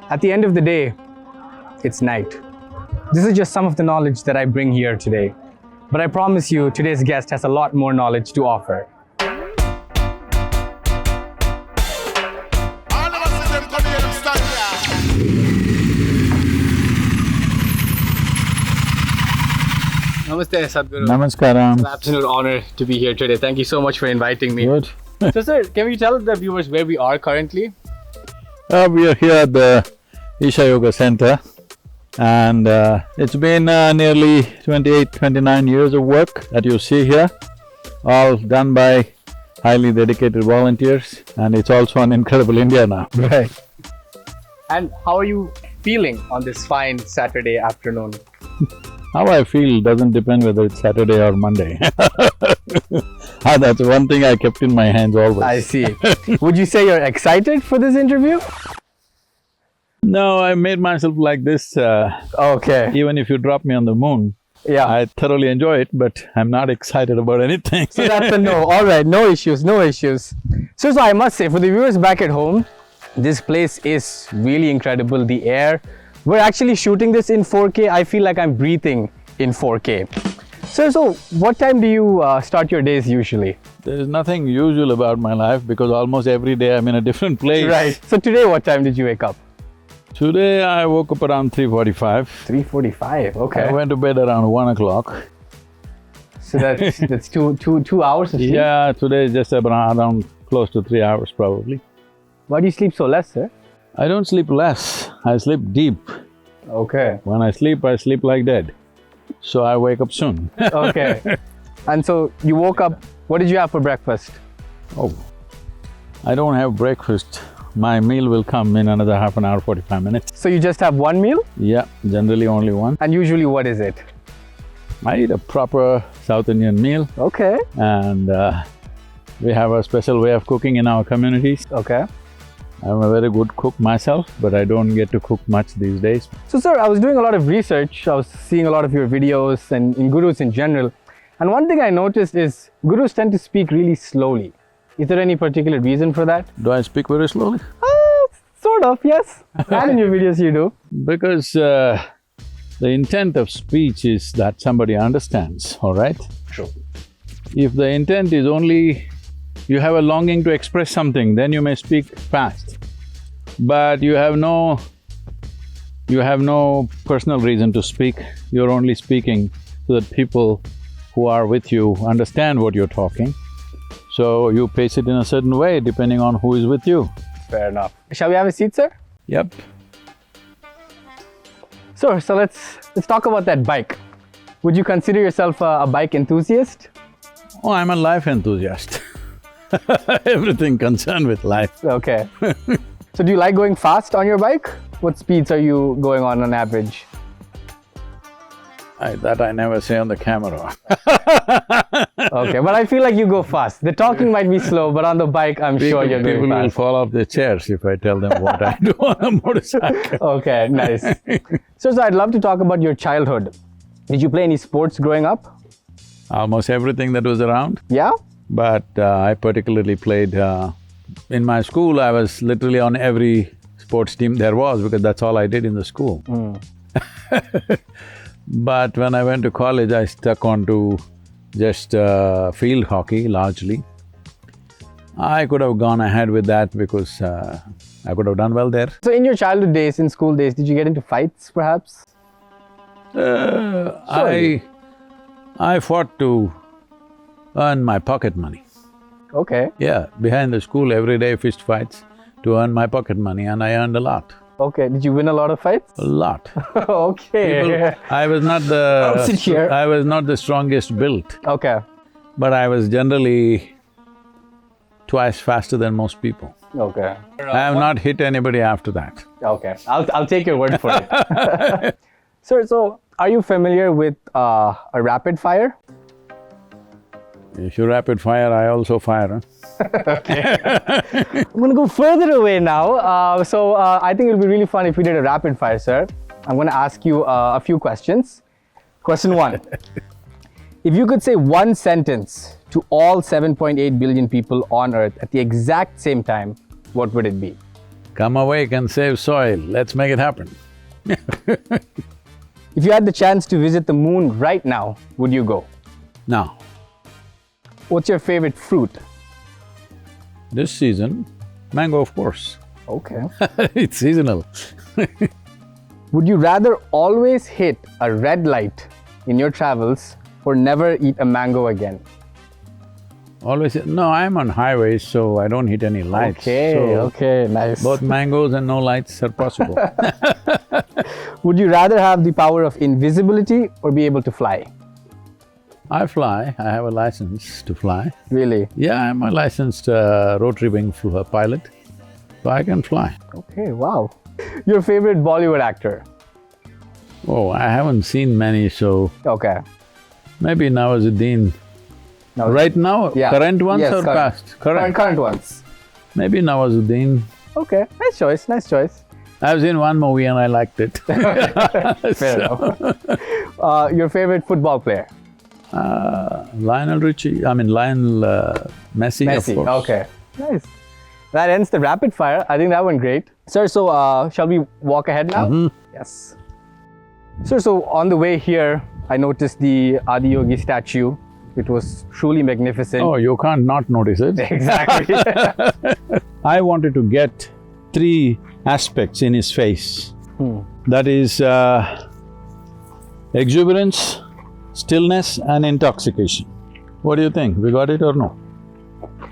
At the end of the day, it's night. This is just some of the knowledge that I bring here today. But I promise you, today's guest has a lot more knowledge to offer. Namaste, Sadhguru. Namaskaram. It's an absolute honor to be here today. Thank you so much for inviting me. Good. So, sir, can you tell the viewers where we are currently? We are here at the Isha Yoga Center, and it's been nearly 28-29 years of work that you see here, all done by highly dedicated volunteers, and it's also an incredible India now. Right. And how are you feeling on this fine Saturday afternoon? How I feel doesn't depend whether it's Saturday or Monday. That's one thing I kept in my hands always. I see. Would you say you're excited for this interview? No, I made myself like this. Okay. Even if you drop me on the moon, Yeah. I thoroughly enjoy it, but I'm not excited about anything. So that's a no. All right, no issues, no issues. So I must say, for the viewers back at home, this place is really incredible. The air. We're actually shooting this in 4K. I feel like I'm breathing in 4K. So what time do you start your days usually? There's nothing usual about my life because almost every day I'm in a different place. Right. So today, what time did you wake up? Today I woke up around 3:45. 3:45. Okay. I went to bed around 1 o'clock. So that's two hours of sleep? Yeah, today is just around close to 3 hours probably. Why do you sleep so less, sir? I don't sleep less, I sleep deep. Okay. When I sleep like dead. So I wake up soon. Okay. And so you woke up, what did you have for breakfast? Oh, I don't have breakfast. My meal will come in another half an hour, 45 minutes. So you just have one meal? Yeah, generally only one. And usually what is it? I eat a proper South Indian meal, Okay. and we have a special way of cooking in our communities. Okay. I'm a very good cook myself, but I don't get to cook much these days. So sir, I was doing a lot of research. I was seeing a lot of your videos and in gurus in general. And one thing I noticed is gurus tend to speak really slowly. Is there any particular reason for that? Do I speak very slowly? Sort of, yes. And in your videos you do. Because the intent of speech is that somebody understands, all right? True. If the intent is only you have a longing to express something, then you may speak fast. But you have no personal reason to speak, you're only speaking so that people who are with you understand what you're talking. So you pace it in a certain way depending on who is with you. Fair enough. Shall we have a seat, sir? Yep. Sir, so let's talk about that bike. Would you consider yourself a bike enthusiast? Oh, I'm a life enthusiast. Everything concerned with life. Okay. So do you like going fast on your bike? What speeds are you going on average? That I never say on the camera. Okay, but I feel like you go fast. The talking might be slow, but on the bike, I'm sure you're going People will fast. fall off their chairs if I tell them what I do on a motorcycle. Okay, nice. So I'd love to talk about your childhood. Did you play any sports growing up? Almost everything that was around. Yeah? But I particularly played… in my school, I was literally on every sports team there was because that's all I did in the school. But when I went to college, I stuck on to just field hockey largely. I could have gone ahead with that because I could have done well there. So in your childhood days, in school days, did you get into fights perhaps? I fought to earn my pocket money. Okay. Yeah, behind the school every day fist fights to earn my pocket money, and I earned a lot. Okay, did you win a lot of fights? A lot. Okay. I was not I'll sit here. I was not the strongest built, Okay. but I was generally twice faster than most people. Okay. I have not hit anybody after that. Okay, I'll take your word for it. Sir, so are you familiar with a rapid fire? If you rapid fire, I also fire, huh? I'm gonna go further away now. I think it'll be really fun if we did a rapid fire, sir. I'm gonna ask you a few questions. Question one. If you could say one sentence to all 7.8 billion people on Earth at the exact same time, what would it be? Come awake and save soil, let's make it happen. If you had the chance to visit the moon right now, would you go? Now, What's your favorite fruit? this season, mango of course. Okay. It's seasonal. Would you rather always hit a red light in your travels or never eat a mango again? Always… No, I'm on highways, so I don't hit any lights. So Okay, nice. both mangoes and no lights are possible. Would you rather have the power of invisibility or be able to fly? I fly, I have a license to fly. Really? Yeah, I'm a licensed rotary wing pilot, so I can fly. Okay, wow. Your favorite Bollywood actor? Oh, I haven't seen many, so Okay. maybe Nawazuddin. Now, Right now, Yeah. current ones Yes, or current. past? current ones. Maybe Nawazuddin. Okay, nice choice, nice choice. I've seen one movie and I liked it. Fair enough. Your favorite football player? Lionel Messi, Messi. of course. Okay, nice. That ends the rapid fire. I think that went great. Sir, so shall we walk ahead now? Yes. Sir, so on the way here, I noticed the Adi Yogi statue. It was truly magnificent. Oh, you can't not notice it. Exactly. I wanted to get three aspects in his face. That is exuberance, stillness and intoxication. What do you think? We got it or no?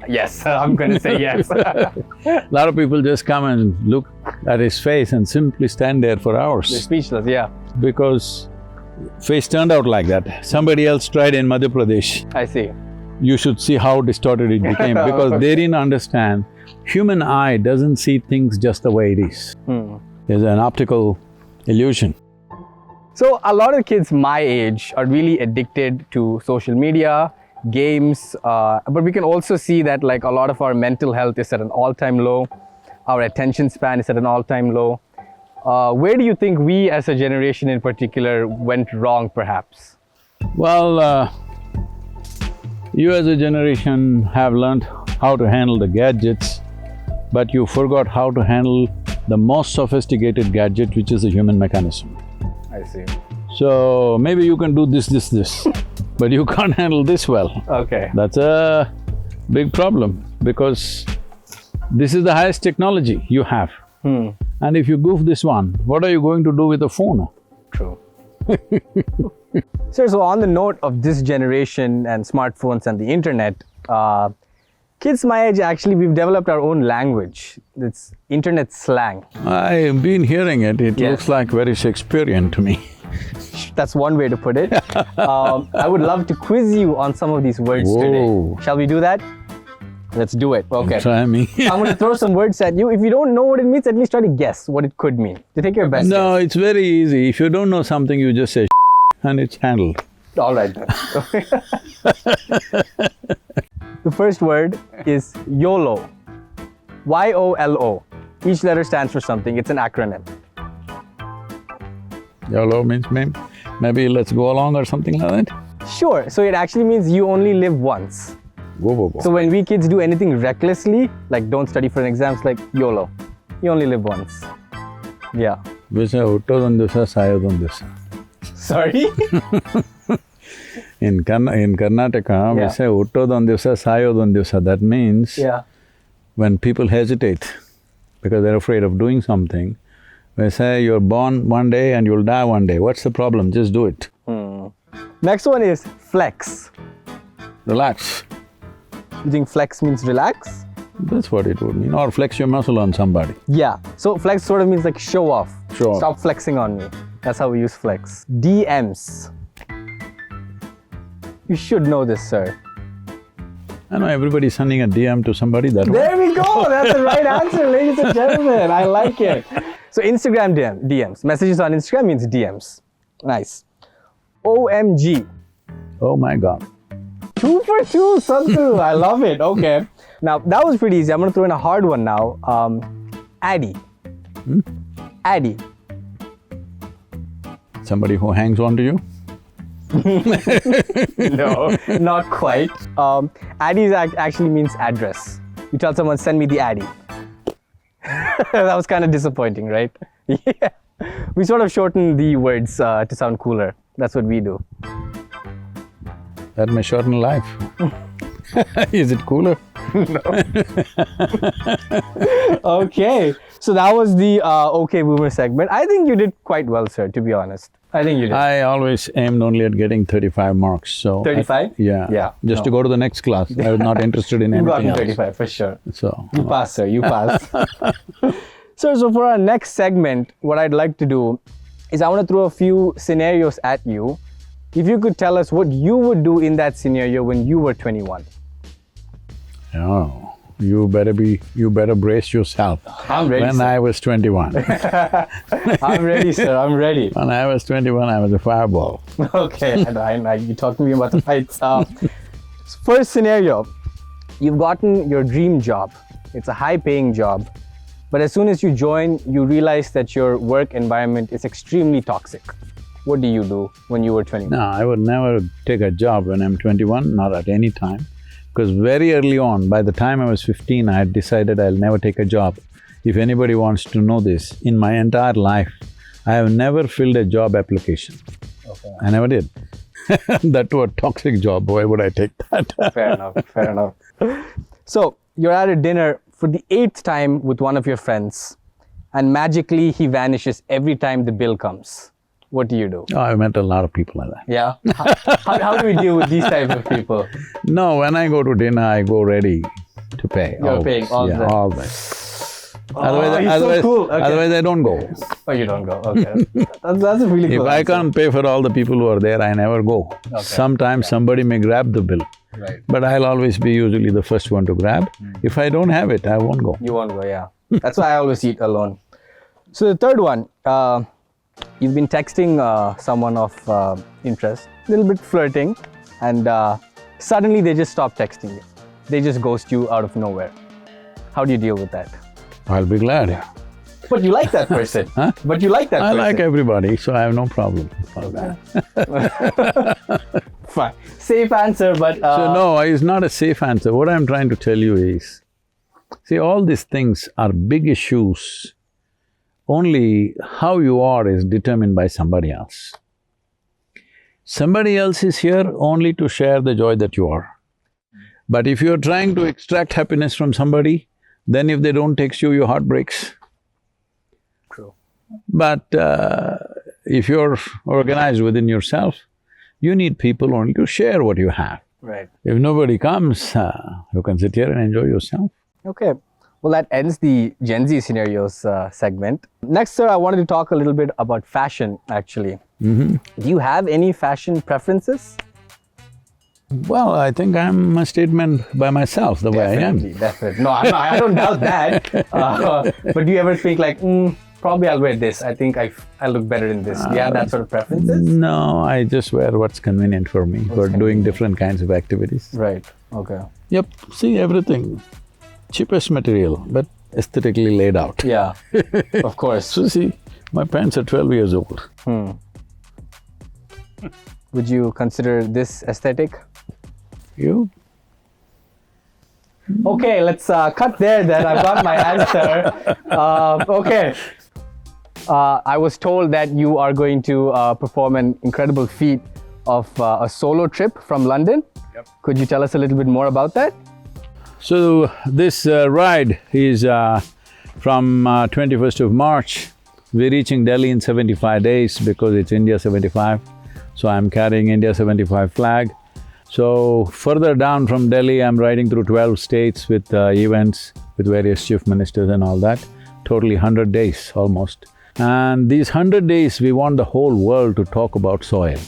Yes, I'm going to say yes. A lot of people just come and look at his face and simply stand there for They're hours speechless, yeah. because face turned out like that. Somebody else tried in Madhya Pradesh. I see. You should see how distorted it became because they didn't understand human eye doesn't see things just the way it is. There's an optical illusion. So a lot of kids my age are really addicted to social media, games, but we can also see that like a lot of our mental health is at an all-time low. Our attention span is at an all-time low. Where do you think we as a generation in particular went wrong perhaps? Well, you as a generation have learned how to handle the gadgets, but you forgot how to handle the most sophisticated gadget, which is the human mechanism. I see. So, maybe you can do this, but you can't handle this well. Okay. That's a big problem because this is the highest technology you have. And if you goof this one, what are you going to do with a phone? True. Sir, so on the note of this generation and smartphones and the internet, kids my age actually, we've developed our own language. It's internet slang. I've been hearing it, it Yes. looks like very Shakespearean to me. That's one way to put it. I would love to quiz you on some of these words Whoa. today. Shall we do that? Let's do it. Okay. Try me. I'm going to throw some words at you. If you don't know what it means, at least try to guess what it could mean. You take your best No, it's very easy. If you don't know something, you just say and it's handled. guess. All right then. The first word is YOLO. Y-O-L-O. Each letter stands for something. It's an acronym. YOLO means maybe let's go along or something like that? Sure. So it actually means you only live once. Go. So when we kids do anything recklessly, like don't study for an exam, it's like YOLO. You only live once. Yeah. Visa huttodondivasa, sayodondivasa. Sorry? In Karnataka, we Yeah. say huttodondivasa, sayodondivasa. That means Yeah. when people hesitate because they're afraid of doing something, we say you're born one day and you'll die one day. What's the problem? Just do it. Next one is flex. Relax. You think flex means relax? That's what it would mean. Or flex your muscle on somebody. Yeah. So flex sort of means like show off. Show off. Stop flexing on me. That's how we use flex. DMs. You should know this, sir. I know everybody's sending a DM to somebody that way. There we go. That's the right answer, ladies and gentlemen. I like it. So Instagram DMs. Messages on Instagram means DMs. Nice. OMG. Oh my God. 2 for 2, Sadhguru. I love it. Okay. Now, that was pretty easy. I'm going to throw in a hard one now. Addy. Addy. Somebody who hangs on to you? No, not quite. Addy actually means address. You tell someone, send me the Addy. That was kind of disappointing, right? Yeah. We sort of shorten the words to sound cooler. That's what we do. That may shorten life. Is it cooler? Okay. So that was the Okay Boomer segment. I think you did quite well, sir, to be honest. I think you did. I always aimed only at getting 35 marks, so… 35? Yeah. Yeah. Just to go to the next class. I was not interested in You got anything else. 35 for sure. So… You passed, sir. You passed. Sir, so for our next segment, what I'd like to do is I want to throw a few scenarios at you. If you could tell us what you would do in that scenario when you were 21. Oh, you better brace yourself. I'm ready, When sir. I was 21. I'm ready, sir. I'm ready. When I was 21, I was a fireball. Okay, you talked to me about the fights. First scenario, you've gotten your dream job. It's a high-paying job. But as soon as you join, you realize that your work environment is extremely toxic. What do you do when you were 21? No, I would never take a job when I'm 21, not at any time. Because very early on, by the time I was 15, I had decided I'll never take a job. If anybody wants to know this, in my entire life, I have never filled a job application. Okay. I never did. That too a toxic job, why would I take that? Fair enough, fair enough. So, you're at a dinner for the 8th time with one of your friends, and magically he vanishes every time the bill comes. What do you do? Oh, I've met a lot of people like that. Yeah? How do we deal with these types of people? No, when I go to dinner, I go ready to pay. You're paying all yeah, the… always. He's so cool. Okay. Otherwise I don't go. Oh, you don't go. Okay. That's a really If cool I answer. can't pay for all the people who are there, I never go. Okay. Sometimes somebody may grab the bill, Right. but I'll always be usually the first one to grab. If I don't have it, I won't go. You won't go, yeah. That's why I always eat alone. So the third one, you've been texting someone of interest, a little bit flirting, and suddenly they just stop texting you. They just ghost you out of nowhere. How do you deal with that? I'll be glad. But you like that person. Huh? But you like that I person. like everybody, so I have no problem for that. Fine. Safe answer, but… So no, it's not a safe answer. What I'm trying to tell you is, see, all these things are big issues. Only how you are is determined by somebody else. Somebody else is here only to share the joy that you are. But if you're trying to extract happiness from somebody, then if they don't text you, your heart breaks. True. But if you're organized within yourself, you need people only to share what you have. Right. If nobody comes, you can sit here and enjoy yourself. Okay. Well, that ends the Gen Z scenarios segment. Next, sir, I wanted to talk a little bit about fashion, actually. Do you have any fashion preferences? Well, I think I'm a statement by myself, the way I am. Definitely. No, I don't doubt that. But do you ever think like, probably I'll wear this. I think I look better in this. Do you have that sort of preferences? No, I just wear what's convenient for me for doing different kinds of activities. Right. Okay. Yep, see everything. Cheapest material, but aesthetically laid out. Yeah, of course. So see, my pants are 12 years old. Would you consider this aesthetic? You? Okay, let's cut there then. I've got my answer. Okay. I was told that you are going to perform an incredible feat of a solo trip from London. Yep. Could you tell us a little bit more about that? So this ride is from 21st of March. We're reaching Delhi in 75 days because it's India 75. So I'm carrying India 75 flag. So further down from Delhi, I'm riding through 12 states with events with various chief ministers and all that. Totally 100 days almost. And these 100 days, we want the whole world to talk about soil.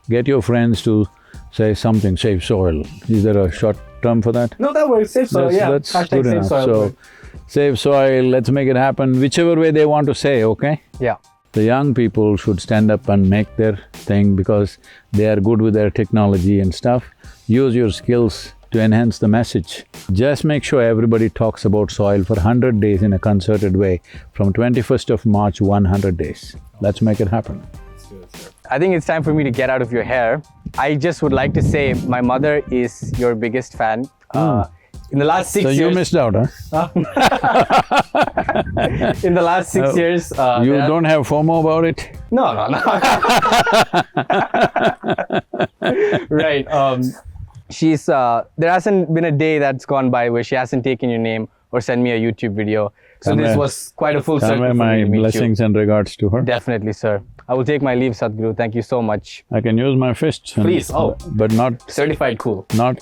Get your friends to say something, save soil. Is there a short term for that? No, that works. Save soil, yeah. That's Hashtag good save enough. soil. So, save soil, let's make it happen, whichever way they want to say, okay? Yeah. The young people should stand up and make their thing because they are good with their technology and stuff. Use your skills to enhance the message. Just make sure everybody talks about soil for 100 days in a concerted way, from 21st of March, 100 days. Let's make it happen. I think it's time for me to get out of your hair. I just would like to say my mother is your biggest fan. In the last 6 So years. you missed out, huh? In the last 6 years. You don't have FOMO about it? No. Right. She's there hasn't been a day that's gone by where she hasn't taken your name or sent me a YouTube video. So this was quite a full circle Convey for me my to meet blessings you. and regards to her. Definitely, sir. I will take my leave, Sadhguru. Thank you so much. I can use my fists. Please, But not, Certified cool. not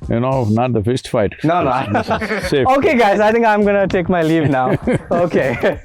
not the fist fight. No. Safe. Okay, guys, I think I'm gonna take my leave now. Okay.